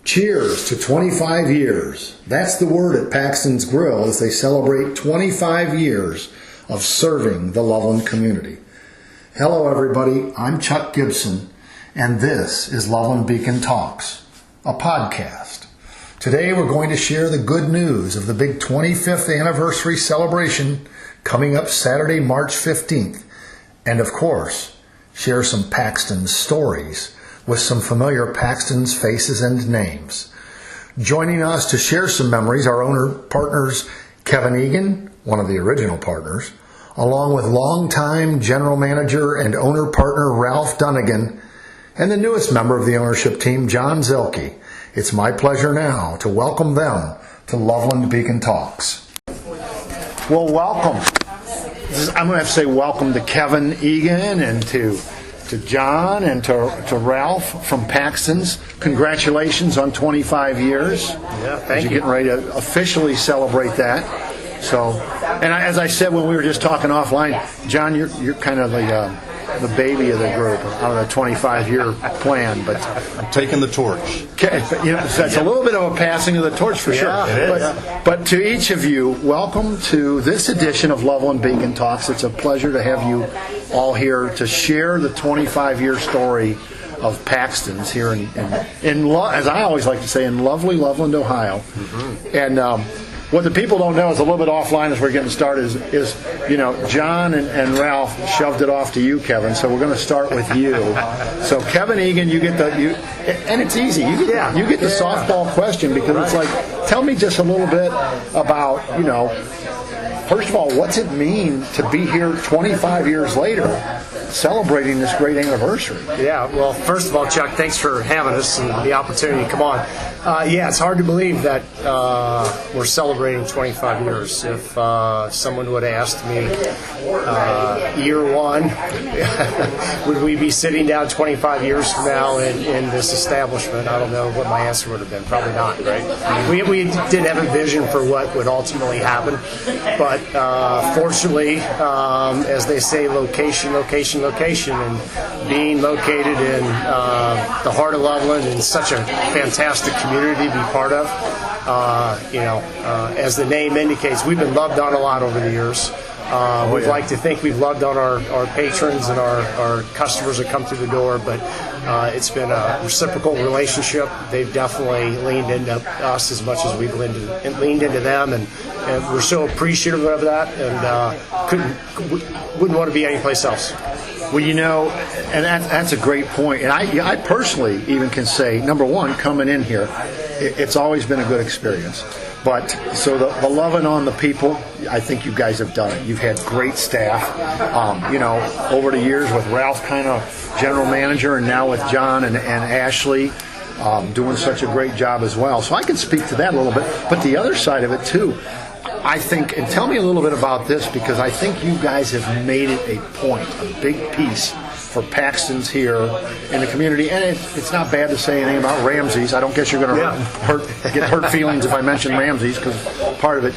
Cheers to 25 years. That's the word at Paxton's Grill as they celebrate 25 years of serving the Loveland community. Hello everybody, I'm Chuck Gibson, and this is Loveland Beacon Talks, a podcast. Today we're going to share the good news of the big 25th anniversary celebration coming up Saturday, March 15th, and of course, share some Paxton stories with some familiar Paxton's faces and names. Joining us to share some memories are owner partners Kevin Egan, one of the original partners, along with longtime general manager and owner partner Ralph Dunnigan, and the newest member of the ownership team, John Zielke. It's my pleasure now to welcome them to Loveland Beacon Talks. Well, welcome. I'm going to have to say welcome to Kevin Egan and to John and to Ralph from Paxton's. Congratulations on 25 years. Yeah, thank you. You're getting ready to officially celebrate that. So, and as I said when we were just talking offline, John, you're kind of the baby of the group out of the 25-year plan. But I'm taking the torch. You know, that's a little bit of a passing of the torch for sure. It is. But to each of you, welcome to this edition of Loveland Beacon Talks. It's a pleasure to have you all here to share the 25-year story of Paxton's here in as I always like to say, in lovely Loveland, Ohio. Mm-hmm. And what the people don't know is a little bit offline as we're getting started is you know, John and Ralph shoved it off to you, Kevin, so we're going to start with you. So Kevin Egan, you get and it's easy. You get the softball question because it's like, tell me just a little bit about, you know, first of all, what's it mean to be here 25 years later celebrating this great anniversary? Yeah, well, first of all, Chuck, thanks for having us and the opportunity to come on. Yeah, it's hard to believe that we're celebrating 25 years. If someone would have asked me year one, would we be sitting down 25 years from now in this establishment, I don't know what my answer would have been. Probably not, right? We did have a vision for what would ultimately happen, but fortunately, as they say, location, and being located in the heart of Loveland and such a fantastic community to be part of. As the name indicates, we've been loved on a lot over the years. We'd like to think we've loved on our patrons and our customers that come through the door, but it's been a reciprocal relationship. They've definitely leaned into us as much as we've leaned into them, and we're so appreciative of that, and wouldn't want to be anyplace else. Well, you know, and that's a great point. And I personally even can say, number one, coming in here, it's always been a good experience. But so the loving on the people, I think you guys have done it. You've had great staff. Over the years with Ralph kind of general manager, and now with John and Ashley doing such a great job as well. So I can speak to that a little bit. But the other side of it too, I think, and tell me a little bit about this, because I think you guys have made it a point, a big piece for Paxton's here in the community. And it's not bad to say anything about Ramsey's. I don't guess you're going to get hurt feelings if I mention Ramsey's, because part of it.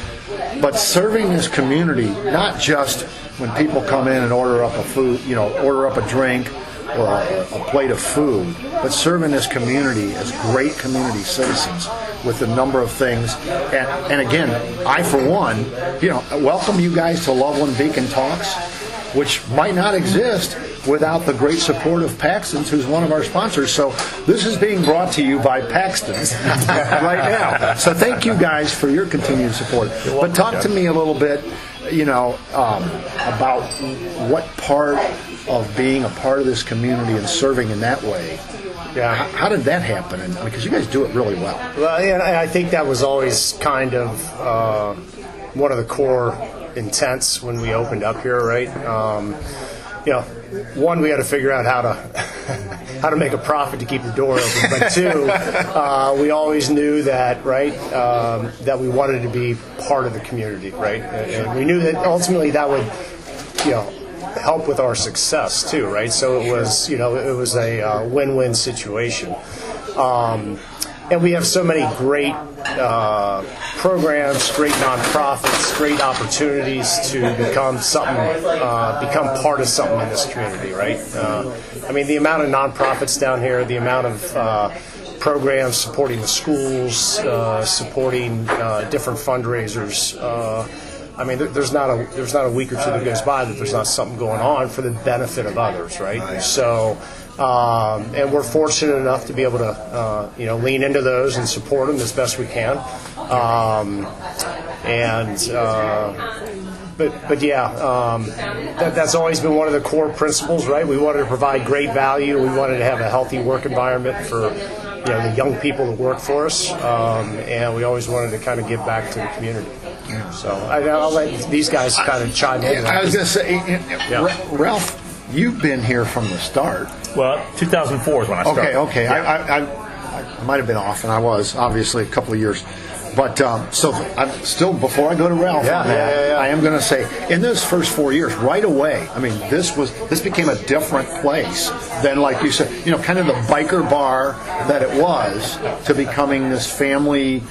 But serving this community, not just when people come in and order up a drink or a plate of food, but serving this community as great community citizens with a number of things. And again, I, for one, welcome you guys to Loveland Beacon Talks, which might not exist without the great support of Paxton's, who's one of our sponsors. So this is being brought to you by Paxton's right now. So thank you guys for your continued support. But talk to me a little bit, about what part of being a part of this community and serving in that way. Yeah, how did that happen? And because you guys do it really well. Well, yeah, I think that was always kind of one of the core intents when we opened up here, right? One, we had to figure out how to make a profit to keep the door open. But two, we always knew that, right, that we wanted to be part of the community, right? And we knew that ultimately that would, help with our success too, right? So it was a win-win situation. And we have so many great programs, great nonprofits, great opportunities to become part of something in this community, right? The amount of nonprofits down here, the amount of programs, supporting the schools, supporting different fundraisers. I mean, there's not a week or two that goes by that there's not something going on for the benefit of others, right? So, and we're fortunate enough to be able to, lean into those and support them as best we can. But that's always been one of the core principles, right? We wanted to provide great value. We wanted to have a healthy work environment for the young people that work for us, and we always wanted to kind of give back to the community. So I'll let these guys kind of chime in. I was going to say, Ralph, you've been here from the start. Well, 2004 is when I started. Okay. Yeah. I might have been off, and I was, obviously, a couple of years. But so I'm still, before I go to Ralph on that, I am going to say, in those first 4 years, right away, I mean, this became a different place than, like you said, kind of the biker bar that it was to becoming this family,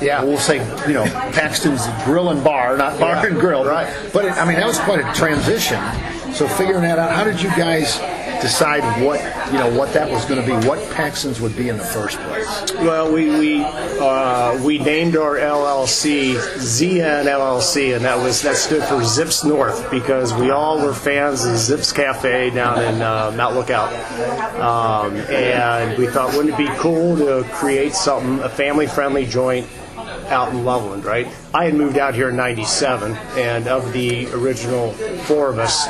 we'll say, Paxton's Grill and Bar, not Bar and Grill. Right. But, that was quite a transition. So figuring that out, how did you guys decide what that was going to be, what Paxton's would be in the first place? Well, we named our LLC ZN LLC, and that stood for Zips North, because we all were fans of Zips Cafe down in Mount Lookout, and we thought, wouldn't it be cool to create something, a family-friendly joint out in Loveland, right? I had moved out here in '97, and of the original four of us,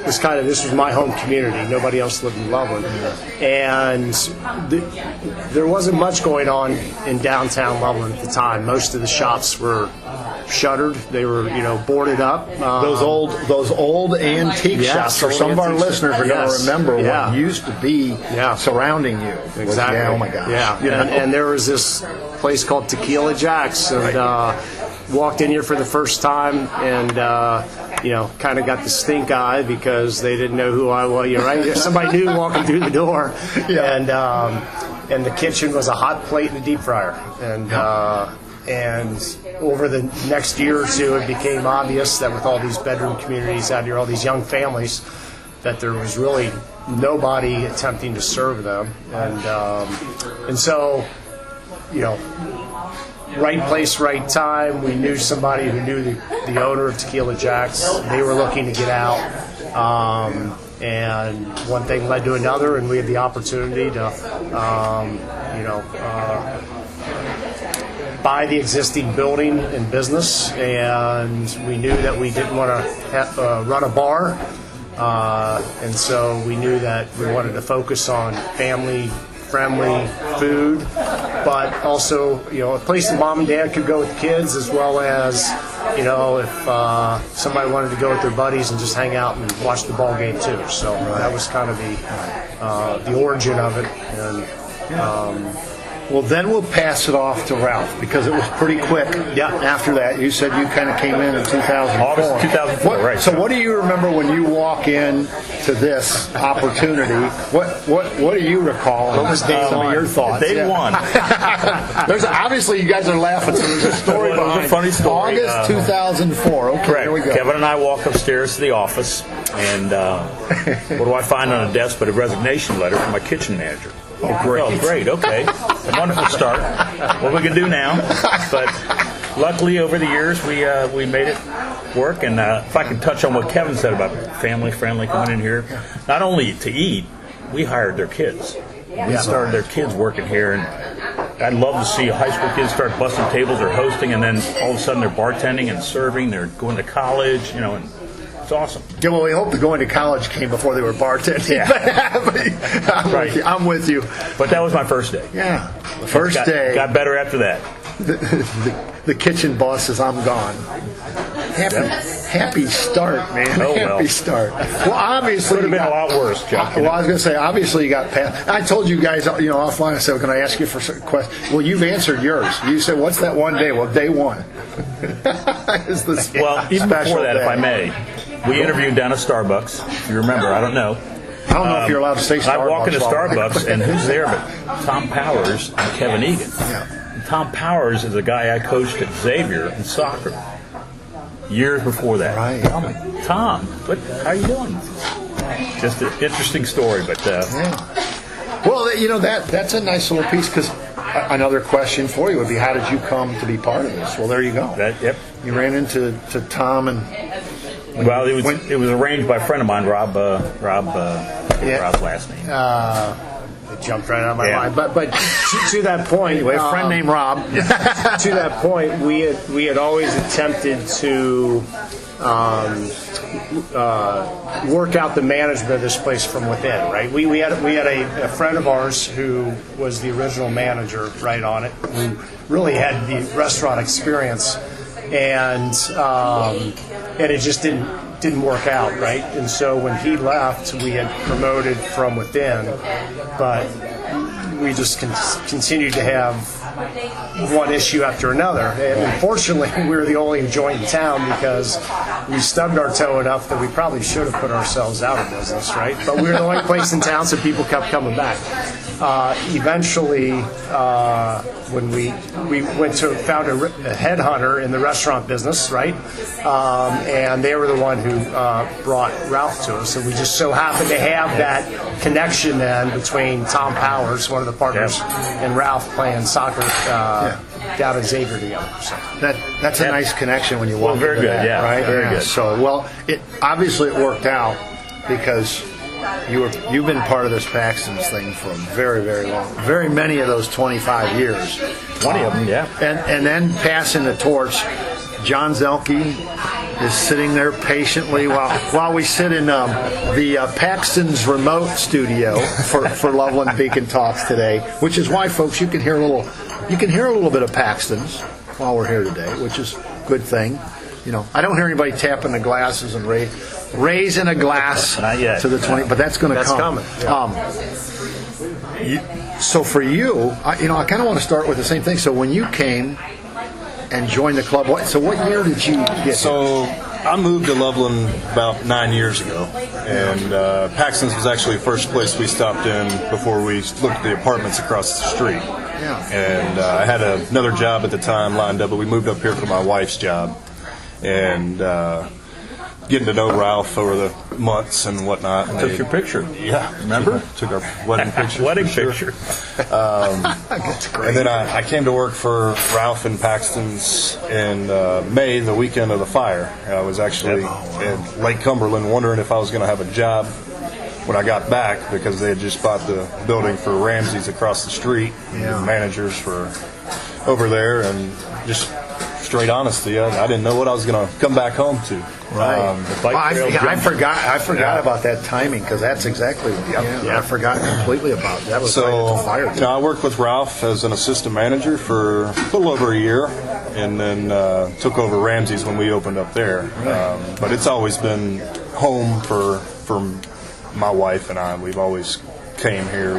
this was my home community. Nobody else lived in Loveland, and there wasn't much going on in downtown Loveland at the time. Most of the shops were shuttered. They were, boarded up. Those old antique shops. For some of our listeners are going to remember what used to be surrounding you. Exactly. Oh my gosh. Yeah. And there was this place called Tequila Jack's, and walked in here for the first time, and kind of got the stink eye because they didn't know who I was. Right? Somebody knew walking through the door, and the kitchen was a hot plate and a deep fryer, and over the next year or two, it became obvious that with all these bedroom communities out here, all these young families, that there was really nobody attempting to serve them, and so, right place, right time. We knew somebody who knew the owner of Tequila Jack's. They were looking to get out, and one thing led to another, and we had the opportunity to, buy the existing building and business, and we knew that we didn't want to run a bar, and so we knew that we wanted to focus on family-friendly food, but also, a place that mom and dad could go with the kids, as well as, if somebody wanted to go with their buddies and just hang out and watch the ball game too. So that was kind of the origin of it. And well, then we'll pass it off to Ralph, because it was pretty quick. After that, you said you kind of came in 2004. August 2004, right. So what do you remember when you walk in to this opportunity? What do you recall? What was some of your thoughts? Day one. Obviously, you guys are laughing, so there's a story behind it. It was a funny story. August 2004. Okay, correct. Here we go. Kevin and I walk upstairs to the office, and what do I find on a desk but a resignation letter from my kitchen manager? Oh, great. Oh, great. Okay. A wonderful start. What we can do now. But luckily, over the years, we made it work. And if I can touch on what Kevin said about family-friendly coming in here, not only to eat, we hired their kids. We started their kids working here. And I'd love to see high school kids start busting tables or hosting, and then all of a sudden they're bartending and serving. They're going to college, and it's awesome. Yeah, well, we hope the going to college came before they were bartending. Yeah. I'm with you. But that was my first day. Yeah, the first day. Got better after that. The kitchen boss says, I'm gone. Happy start, man. Oh, Happy start. Well, obviously, could have been a lot worse, Chuck. Well, I was going to say, obviously, you got past. I told you guys, offline. I said, "Can I ask you for some questions?" Well, you've answered yours. You said, "What's that one day?" Well, day one. Well, even before that, if I may, we interviewed down at Starbucks. If you remember, I don't know. I don't know if you're allowed to say Starbucks. I walk into Starbucks, and who's there but Tom Powers and Kevin Egan. Yeah. And Tom Powers is a guy I coached at Xavier in soccer years before that. Right. Tell me, Tom, how are you doing? Just an interesting story, but Well, that's a nice little piece, because another question for you would be, how did you come to be part of this? Well, there you go. Yep. You ran into Tom and. Well, it was arranged by a friend of mine, Rob. Rob's last name. It jumped right out of my mind. But to that point, Anyway, a friend named Rob. To that point, we had always attempted to work out the management of this place from within. Right? We had a friend of ours who was the original manager, right on it, who really had the restaurant experience, and it just didn't work out, right? And so when he left, we had promoted from within, but we just continued to have one issue after another. And unfortunately, we were the only joint in town because we stubbed our toe enough that we probably should have put ourselves out of business, right? But we were the only place in town, so people kept coming back. Eventually, when we found a headhunter in the restaurant business, right? And they were the one who brought Ralph to us, and we just so happened to have that connection then between Tom Powers, one of the partners, and Ralph playing soccer down at Xavier together. So. That's a nice connection when you walk very into good, that, yeah, right? very good. So, well, obviously it worked out because you've been part of this Paxton's thing for a very, very long, very many of those 25 years. 20 of them, yeah. And then passing the torch, John Zielke is sitting there patiently while we sit in the Paxton's remote studio for Loveland Beacon Talks today, which is why, folks, you can hear a little bit of Paxton's while we're here today, which is a good thing. I don't hear anybody tapping the glasses and raising a glass Not yet. to the 20, but that's going to come. That's coming. Yeah. So for you, I kind of want to start with the same thing. So when you came and joined the club, what year did you get So I moved to Loveland about 9 years ago, and Paxton's was actually the first place we stopped in before we looked at the apartments across the street. Yeah. And I had another job at the time lined up, but we moved up here for my wife's job. And getting to know Ralph over the months and whatnot. Took your picture. Yeah, Remember? Took our wedding picture. Wedding for picture. That's great. And then I came to work for Ralph and Paxton's in May, the weekend of the fire. I was actually in Lake Cumberland wondering if I was going to have a job when I got back, because they had just bought the building for Ramsey's across the street. Yeah. The managers were over there, and just straight honesty, I didn't know what I was going to come back home to. Right. I forgot Yeah. about that timing, because that's exactly I forgot completely about that. That was right So at the fire. I worked with Ralph as an assistant manager for a little over a year, and then took over Ramsey's when we opened up there. But it's always been home for my wife and I. We've always came here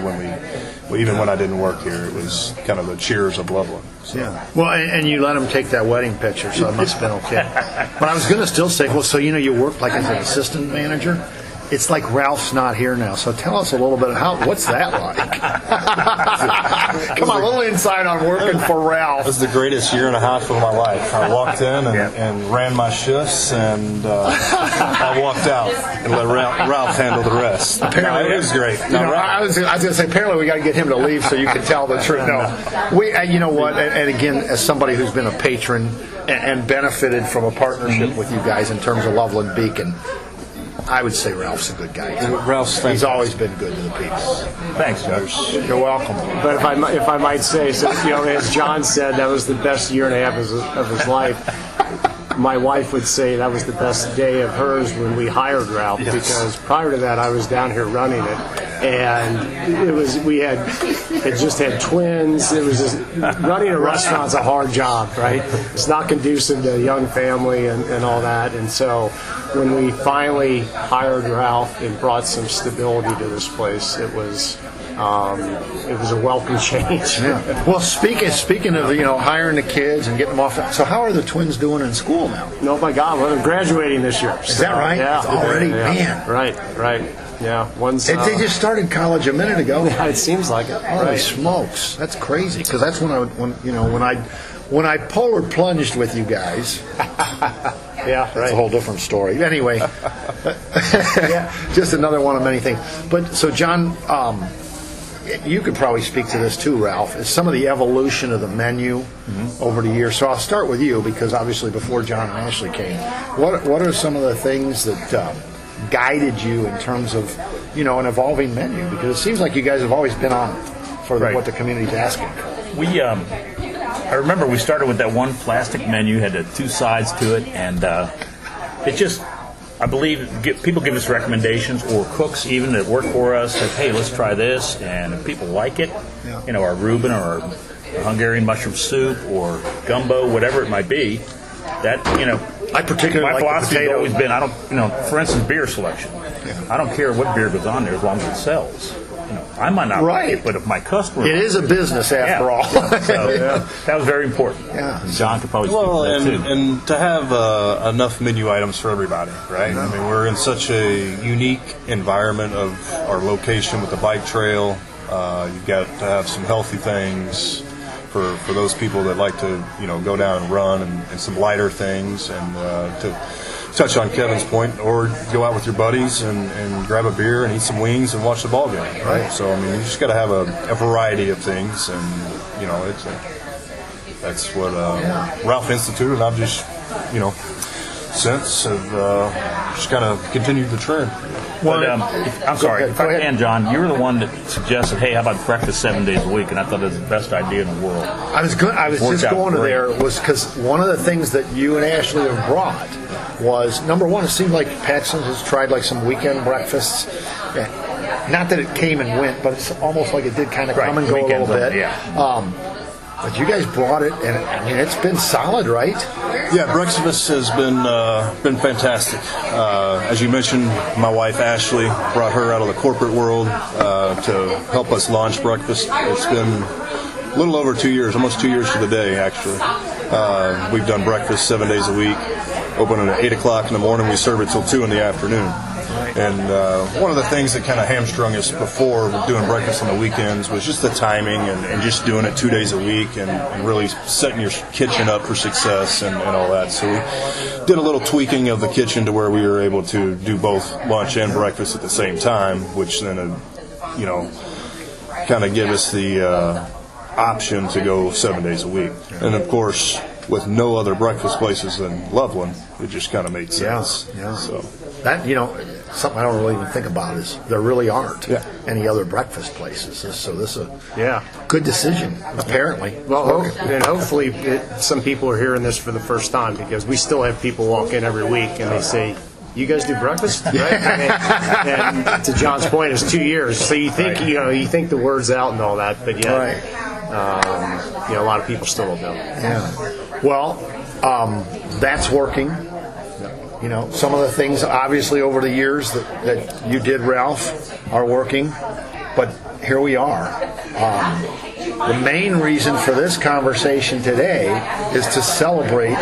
even when I didn't work here. It was kind of the cheers of Loveland. So. Yeah. Well, and you let him take that wedding picture, so it must have been okay. But I was going to still say, well, so you work like as an assistant manager. It's like Ralph's not here now, so tell us a little bit what's that like? Come on, a little insight on working for Ralph. It was the greatest year and a half of my life. I walked in and ran my shifts, and I walked out and let Ralph handle the rest. Apparently, it was great. I was going to say, apparently we got to get him to leave so you can tell the truth. No, you know what? And again, as somebody who's been a patron and benefited from a partnership with you guys in terms of Loveland Beacon, I would say Ralph's a good guy. He's always been good to the people. Thanks, Josh. You're welcome. But if I might say, so, as John said, that was the best year and a half of his life. My wife would say that was the best day of hers when we hired Ralph, because prior to that I was down here running it, and we had just had twins. It was just, running a restaurant's a hard job, right? It's not conducive to a young family and all that. And so when we finally hired Ralph and brought some stability to this place, it was a welcome change. Yeah. Well, speaking of hiring the kids and getting them off. So how are the twins doing in school now? Oh my God, well, they're graduating this year. Is that right? Yeah. It's already, yeah. man. Right. Yeah. One's. They just started college a minute ago. It seems like it. Holy smokes, that's crazy. Because that's when I polar plunged with you guys. Yeah, right. It's a whole different story. Anyway, just another one of many things. But so John, you could probably speak to this too, Ralph, is some of the evolution of the menu over the years. So I'll start with you, because obviously before John and Ashley came, what are some of the things that guided you in terms of, an evolving menu? Because it seems like you guys have always been on it for what the community's asking for. I remember we started with that one plastic menu, had the two sides to it, and it just, I believe, people give us recommendations, or cooks even that work for us, that, hey, let's try this, and if people like it, our Reuben or our Hungarian mushroom soup or gumbo, whatever it might be, that, I particularly my like philosophy the has potato. always been, for instance, beer selection. I don't care what beer goes on there as long as it sells. I might not like it, but if my customer... It is a business after all. So that was very important. Yeah. John could probably speak to that too. And to have enough menu items for everybody, right? I mean, we're in such a unique environment of our location with the bike trail. You've got to have some healthy things for those people that like to, go down and run, and some lighter things, and to touch on Kevin's point, or go out with your buddies and grab a beer and eat some wings and watch the ball game, right? So, I mean, you just got to have a variety of things, and, that's what Ralph instituted, and I've just, since have just kind of continued the trend. But, I'm sorry, if I can, John, you were the one that suggested, hey, how about breakfast 7 days a week? And I thought it was the best idea in the world. I was just going to there, was because one of the things that you and Ashley have brought was, number one, it seemed like Paxton has tried like some weekend breakfasts. Not that it came and went, but it's almost like it did kind of come and go a little bit. But you guys brought it, and I mean, it's been solid, right? Yeah, breakfast has been fantastic. As you mentioned, my wife Ashley brought her out of the corporate world to help us launch breakfast. It's been a little over 2 years, almost 2 years to the day, actually. We've done breakfast 7 days a week. Open at 8 o'clock in the morning. We serve it till 2 in the afternoon. And one of the things that kind of hamstrung us before doing breakfast on the weekends was just the timing and just doing it 2 days a week and really setting your kitchen up for success and all that. So we did a little tweaking of the kitchen to where we were able to do both lunch and breakfast at the same time, which then, kind of gave us the option to go 7 days a week. And, of course, with no other breakfast places than Loveland, it just kind of made sense. Yeah. So that, something I don't really even think about is there really aren't any other breakfast places. So this is a good decision, apparently. Well, and hopefully some people are hearing this for the first time, because we still have people walk in every week and they say, you guys do breakfast, right? And to John's point, it's 2 years. So you think you think the word's out and all that, but yet, a lot of people still don't know. Yeah. Well, that's working. Some of the things, obviously, over the years that you did, Ralph, are working. But here we are. The main reason for this conversation today is to celebrate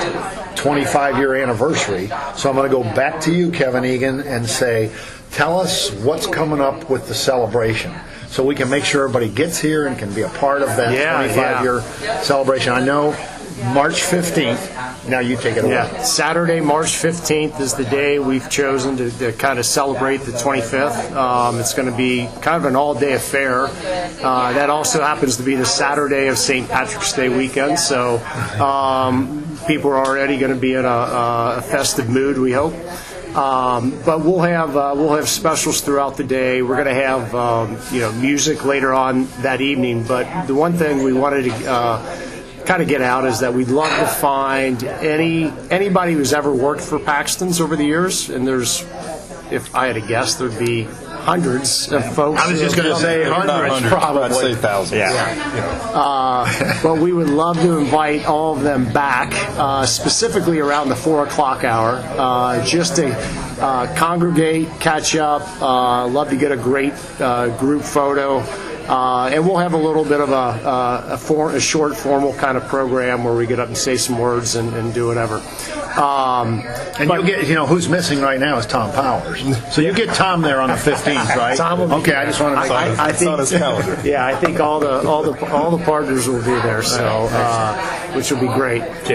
25-year anniversary. So I'm going to go back to you, Kevin Egan, and say, tell us what's coming up with the celebration, so we can make sure everybody gets here and can be a part of that 25-year celebration. I know March 15th. Now you take it away. Yeah, Saturday, March 15th is the day we've chosen to kind of celebrate the 25th. It's going to be kind of an all-day affair. That also happens to be the Saturday of St. Patrick's Day weekend, so people are already going to be in a festive mood, we hope. But we'll have specials throughout the day. We're going to have music later on that evening. But the one thing we wanted to kind of get out is that we'd love to find anybody who's ever worked for Paxton's over the years. And if I had to guess, there'd be hundreds of folks. I was just going to say hundreds, probably. I'd say thousands. But we would love to invite all of them back, specifically around the 4 o'clock hour, just to congregate, catch up. Love to get a great group photo. And we'll have a little bit of a short, formal kind of program where we get up and say some words and do whatever. And you'll get, who's missing right now is Tom Powers. So you get Tom there on the 15th, right? Tom will be okay, I just want to make I think, on his calendar. Yeah, I think all the partners will be there, so which will be great. JR.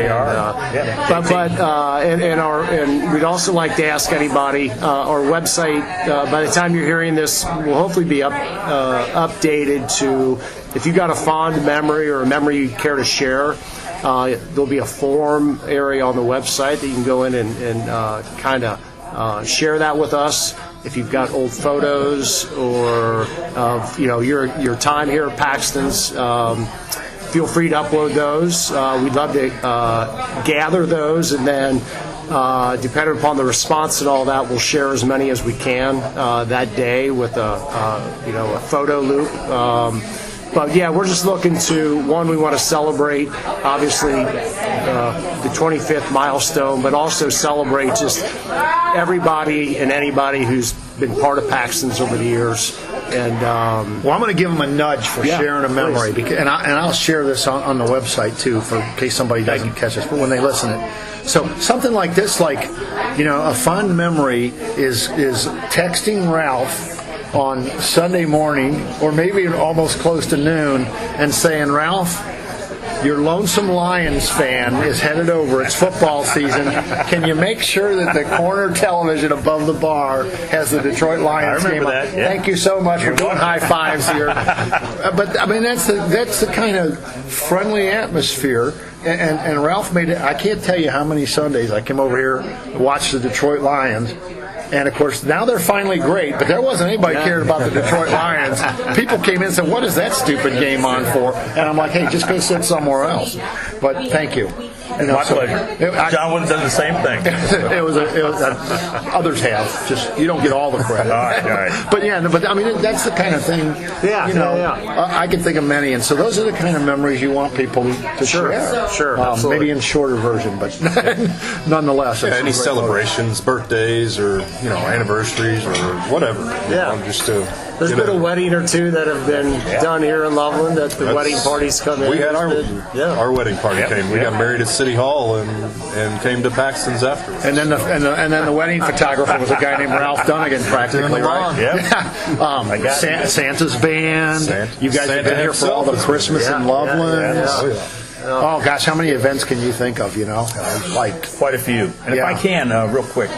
And we'd also like to ask anybody, our website, by the time you're hearing this, will hopefully be updated to, if you got a fond memory or a memory you care to share, there'll be a forum area on the website that you can go in and kind of share that with us. If you've got old photos or of your time here at Paxton's, feel free to upload those. We'd love to gather those, and then depending upon the response and all that, we'll share as many as we can that day with a photo loop. But yeah, we're just looking to, one, we want to celebrate, obviously, the 25th milestone, but also celebrate just everybody and anybody who's been part of Paxton's over the years. And well, I'm going to give them a nudge for sharing a memory, because, and I'll share this on the website too, for in case somebody doesn't catch us. But when they listen to it, so something like this, like a fond memory is texting Ralph on Sunday morning, or maybe almost close to noon, and saying, Ralph, your Lonesome Lions fan is headed over. It's football season. Can you make sure that the corner television above the bar has the Detroit Lions game on? That, yeah. Thank you so much. We're doing high fives here. But I mean, that's the kind of friendly atmosphere. And Ralph made it. I can't tell you how many Sundays I came over here to watch the Detroit Lions. And, of course, now they're finally great, but there wasn't anybody caring about the Detroit Lions. People came in and said, what is that stupid game on for? And I'm like, hey, just go sit somewhere else. But thank you. My pleasure. John would have done the same thing. Others have. Just, you don't get all the credit. All right. But, I mean, that's the kind of thing, I can think of many. And so those are the kind of memories you want people to share. Sure, maybe in shorter version, but nonetheless. Any celebrations, birthdays, or anniversaries, or whatever. There's been a wedding or two that have been done here in Loveland that the wedding parties come in. We had our wedding party came. We got married at City Hall and came to Paxton's after. And then the wedding photographer was a guy named Ralph Dunnigan, practically, right? Yeah. Santa's band. You guys have been here for all the Christmas in Loveland. Oh gosh, how many events can you think of? Like quite a few. And if I can, real quick,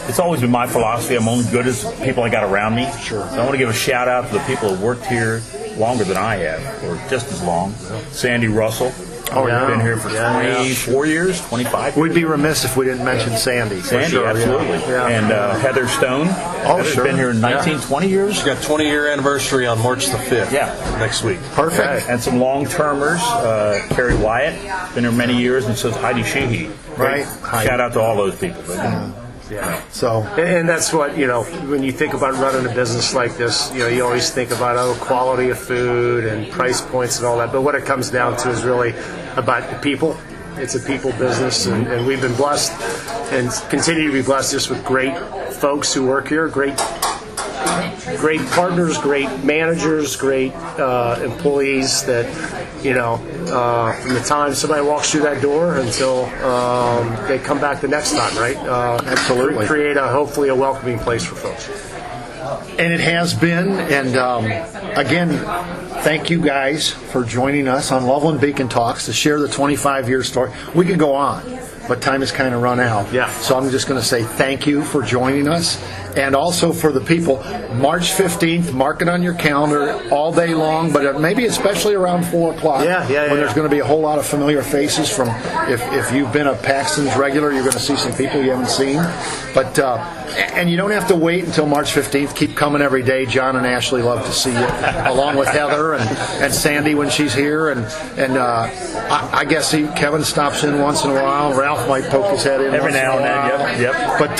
it's always been my philosophy. I'm only good as people I got around me. Sure. So I want to give a shout out to the people who worked here longer than I have, or just as long. Sandy Russell. Been here for 24 years, 25 years. We'd be remiss if we didn't mention Sandy. Absolutely. Yeah. And Heather Stone. Heather's been here 19, 20 years. She's got 20-year anniversary on March the 5th. Next week. Perfect. Right. And some long-termers. Carrie Wyatt, been here many years, and so is Heidi Sheehy. Right. Shout out to all those people. So, and that's what when you think about running a business like this, you always think about quality of food and price points and all that. But what it comes down to is really about the people. It's a people business, and we've been blessed and continue to be blessed just with great folks who work here, great partners, great managers, great employees that from the time somebody walks through that door until they come back the next time, right? Absolutely. Create hopefully a welcoming place for folks. And it has been, and again, thank you guys for joining us on Loveland Beacon Talks to share the 25-year story. We could go on, but time has kind of run out. So I'm just going to say thank you for joining us, and also for the people. March 15th, mark it on your calendar all day long, but maybe especially around 4 o'clock when there's going to be a whole lot of familiar faces from, if you've been a Paxton's regular, you're going to see some people you haven't seen. But and you don't have to wait until March 15th. Keep coming every day. John and Ashley love to see you, along with Heather and Sandy when she's here. And I guess Kevin stops in once in a while. Ralph might poke his head in every now and then. Yep. But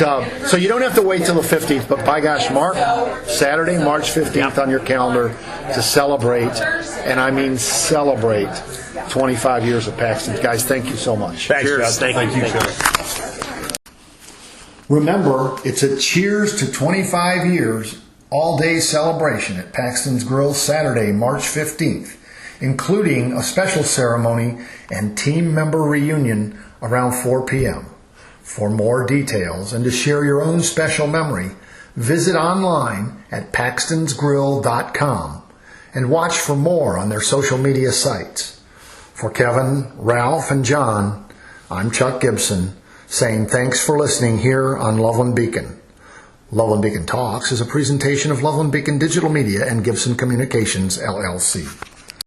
so you don't have to wait till the 15th. But by gosh, mark Saturday, March 15th on your calendar to celebrate, and I mean celebrate 25 years of Paxton. Guys, thank you so much. Thanks, Cheers. Thank you. Remember, it's a cheers to 25 years all-day celebration at Paxton's Grill Saturday, March 15th, including a special ceremony and team member reunion around 4 p.m. For more details and to share your own special memory, visit online at paxtonsgrill.com and watch for more on their social media sites. For Kevin, Ralph, and John, I'm Chuck Gibson, saying thanks for listening here on Loveland Beacon. Loveland Beacon Talks is a presentation of Loveland Beacon Digital Media and Gibson Communications, LLC.